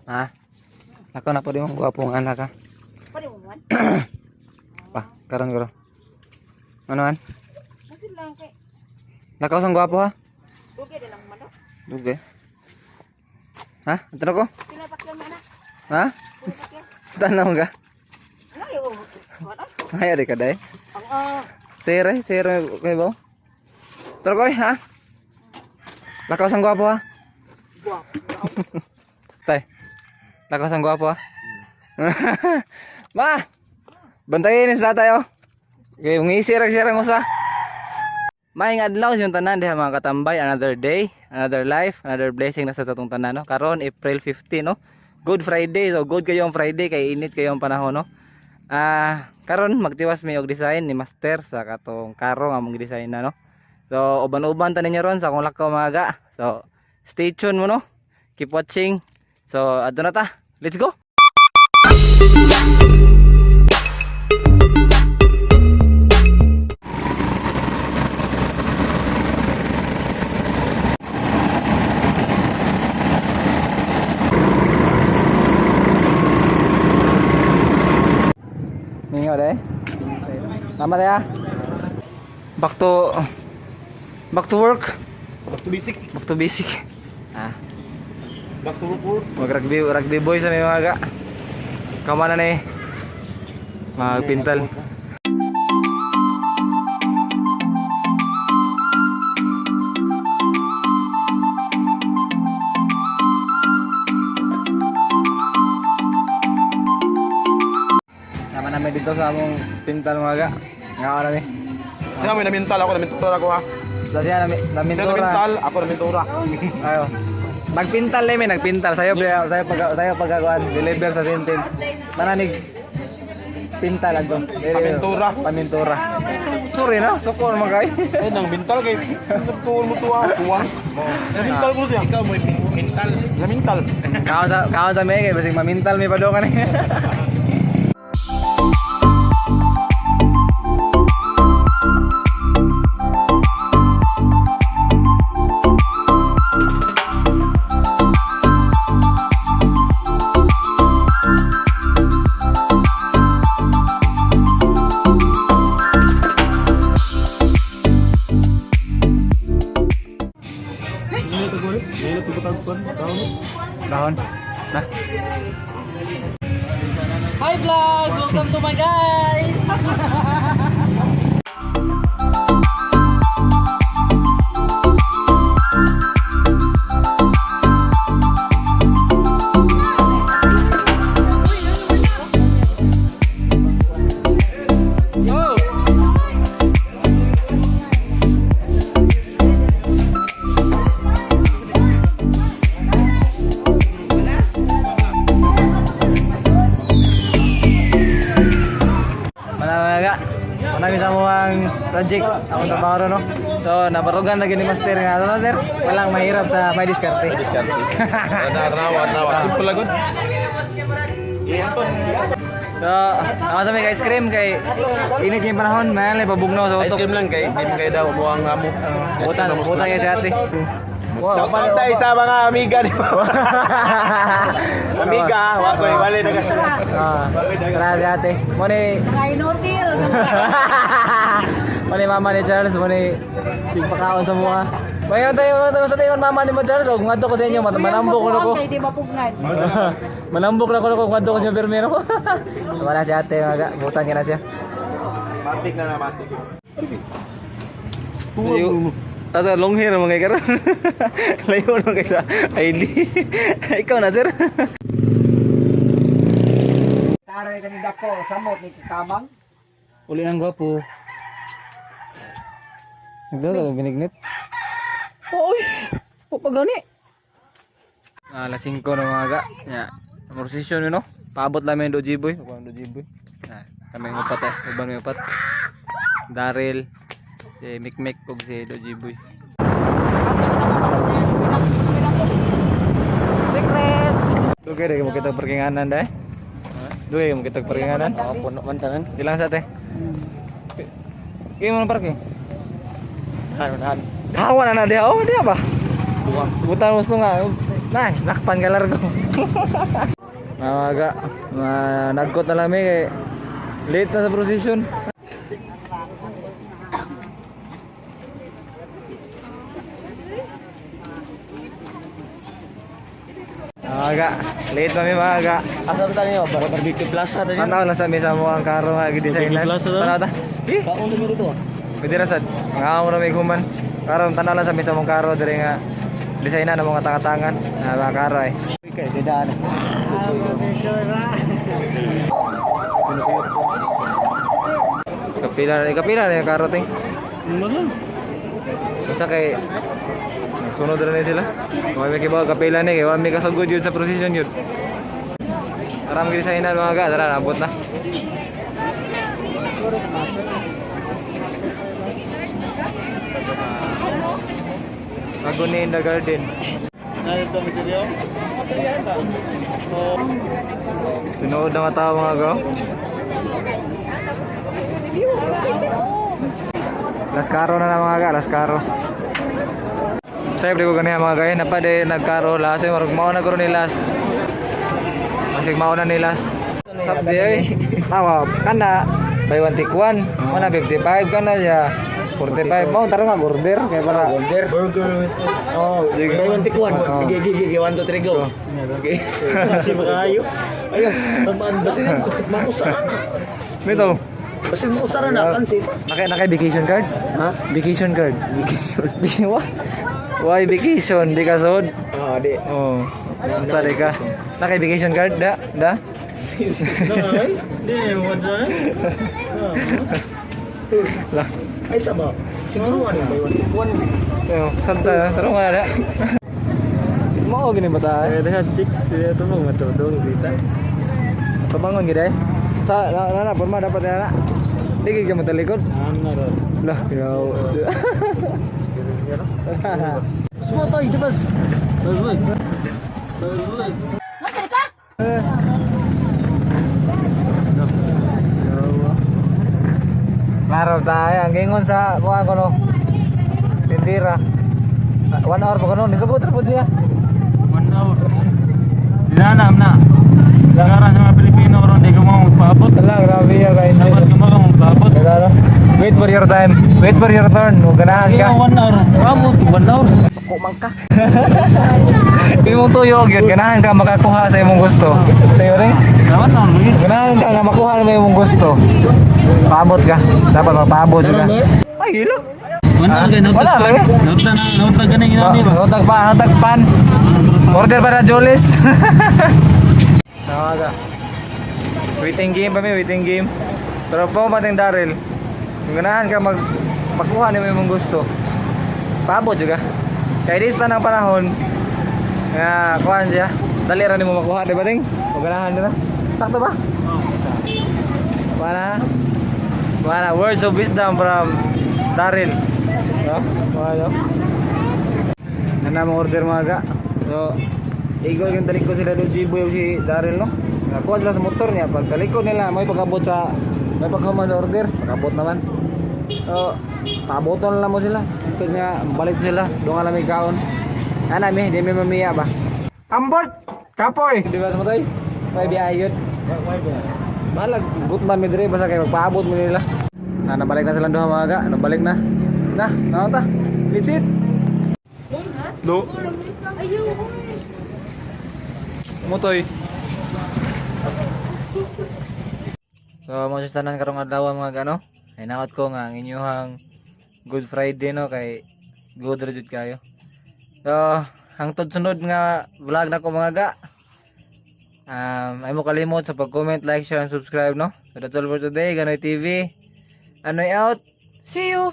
Ha? Ako na po di mong gwapong anak ha. Pwede mo man. Pa, karon. Ano man? Bakit lang kay. Lakaw sang gwapo ha? Okay na lang man no. Duge. Ha? Ito ko? Pinapakyan na na. Ha? Pinapakyan. Tanaw ka? Ano yung wala? Ay, ari ka day. Ang Sere kayo ba? Ito ko ha? Lakaw sang gwapo ha? guwapo. Tay. Lakaw sang gwapo ha? Ma! Bantayin sa tayo. Okay, ngisirang-sirang usa. Maayong adlaw yung tanan diha mga katambay, another day, another life, another blessing na sa tatong tanan no. Karon April 15 no. Good Friday. So good kayo ang Friday kay init kayo ang panahon no. Karon magtiwas mi og design ni Master sa katong karo nga mong design na no. So uban-uban ta ninyo ron sa akong lakaw mga ga. So stay tuned mo no. Keep watching. So adto na ta. Let's go. Ninyo deh. Lama ya. Back to work. Back to basic. Back to basic. Back to work. Rugby boy sa mga ga. Kama na ni magpintal. Sama namin dito sa among pintal mga ga. Nga na ni. Sino may namintal ako, namintura ako ha. Sa siya Sino namintura. namintal, ako namintura. Ayo. Nagpintal namin, nagpintal. Sayo pagkakuan, deliver sa sentence. Mananig pintal lang to. Pamintura. Pamintura. Sorry na, sukor naman kayo. Eh, nang mintal kay. Nagtuon mo tuwa, tuwang. Namintal ko siya. Ikaw mo mintal. Namintal. Kaon sa may kay basig mamintal may pado kanay. Dahon. Nah. Hi vlog! Welcome to my guys! Manami sa muang project akong trabaho ron no. So nabarugan lagi ni Master nga ano sir. Walang mahirap sa may diskarte. Diskarte. Nawa. Simple lang gud. So, sama sa may ice cream kay init yung panahon, may pabugnaw sa Ice utok. cream lang kay, hindi mo kayo daw umuang amo. Utang yung si ate. Shout out tayo sa mga amiga ni mo. Amiga, wakoy, wali na kasi. Tara si ate. Muni, Kainotil! muni mama ni Charles, muni sigpakaon sa mukha. Mayon tayo sa tayo mama ni mo Charles, og ngadto ko sa inyo, manambok ko ko. Kaya di mapugnan. Manambok na ko ngadto ko sa permero. Wala si ate, maga, butang na siya. Matik na matik. Asa long hair mga karon. Layo no kay sa ID. Ikaw na sir. Taray ka ni Dako, samot ni Tabang. Uli nang gwapo. Nagdala binignit. Oy, pagani. Alas 5 na mga ga. Ya, prosesyon no. Paabot lamin do Jiboy. Ako do Jiboy. Kami upat uban may upat. Daryl, si Mikmek ug si do Jiboy. Secret. Dugay mo kita parkinganan dai. Dugay mo kita parkinganan. Puno man tanan. Ilang sa te? Kaya mo na parking? Han. Hawa na dia. Oh, dia ba? Buta mo nga. Nah, nakpan ka largo. Mga nagkot na lami kay late na sa procession. Aga, late kami mga. Asa ba tayo? Baka barbecue plaza tayo. Tanaw lang sa misa mo ang karo nga gidesignan. Plaza daw? Tanaw ta. Eh, Kaon mo dito. pwede ra sad. Nga amo na may human. Karon tanaw lang sa misa mong karo diri nga designan ang mga tangatangan. Mga karo ay. Kay tidaan. Kapila na yung karo ting. Basta kay sunod na sila. Kung may kibaw kapila ni kay wa mi kasugod yun sa procession yun. Aram gid sa ina mga ga, tara nabot na. Aguni in the garden. Nayo to video. Oh, Tinood na nga tao mga ga. Las karo na mga ga, las karo. Siyempre ko ganyan mga gaya, napade nagkaro last, marag mauna ko ni last. Masig mauna ni last. Sabdi ay, tawa, kana, buy one take one, mana 55 kana siya. 45, mau taruh nga order, kaya para order. burger with Oh, buy one take one. Oh. Gigi 1 2 3 go. Okay. Kasi makayo. Ayo, tamaan basi makusara na. Mito, Basi makusara na kansit. nakay vacation card? Ha? Vacation card. Vacation. Why vacation? Di ka sod? Ah, di. Oh. Sali ka. Nakay vacation card? Da? Nay, di mo na. Lah. Ay saba. Siguro ano buy one take one. Yo, santa, tarong nga na. Mau gini ba tayo? Dengan chicks itu mau matodong kita. Pabangon gini. Sa na porma dapat na. Digi ka matalikod. Ano Lah, yaw. Semua tahu itu bas. Bagus. Bagus. Klaro tayo, ang gingon sa mga kono. Tindira. 1 hour pa kono, nisubot ra pud siya. 1 hour. Dinanam na. Sekarang sa mga Pilipino karon di ko mo magpaabot. Wala, grabe ya guys. Dapat ka magpaabot. Wait for your time. Wait for your turn. Huwag ganahan ka. 1 hour. Paabot 1 hour. Suko man ka. Hindi mong tuyog yun. Ganahan ka makakuha sa imong gusto. Tayo rin. Naman na lagi. Ganahan ka nga makuha na imong gusto. Paabot ka. Dapat mapaabot ka. Ay, hilo. Wala kay Wala lagi. Nauta ganing inani ba? Notagpan. Order para Jolis. Nawaga. Waiting game pa may waiting game. Pero po mating Daryl. Ganahan ka makuha ni mo imong gusto. Paabot juga. Kaya di sa ng panahon nga kuhan siya. Dali ra nimo makuha, di ba ting? O ganahan nila. Sakto ba? Wala. Words of wisdom from Daryl. No? Wala. Nana mo order mga ga. So, igol yung talikod sila doon si Boy o si Daryl, no? Nakuha sila sa motor niya. Pag talikod nila, may pagkabot sa may pagkaman sa order. Pagkabot naman. So, paboton lang mo sila. Ito nga, balik sila. Doon nga lang may kaon. Anami, di may mamiya ba? Ambot! Kapoy! Di ba sa matay? May biyayot. Balag, gutman mi dire basta kay magpaabot mo nila. Nabalik na silang duha mga ga. Nabalik na. Naon ta? Litsit. Do. Mutoy. So, mo sa tanan karong adlaw mga gano. Ay naot ko nga ang inyong Good Friday no kay good ra jud kayo. So, hangtod sunod nga vlog na ko mga ga. Ay mo kalimot sa pag-comment, like, share, and subscribe no. So that's all for today. Ganoy TV. Anoy out. See you.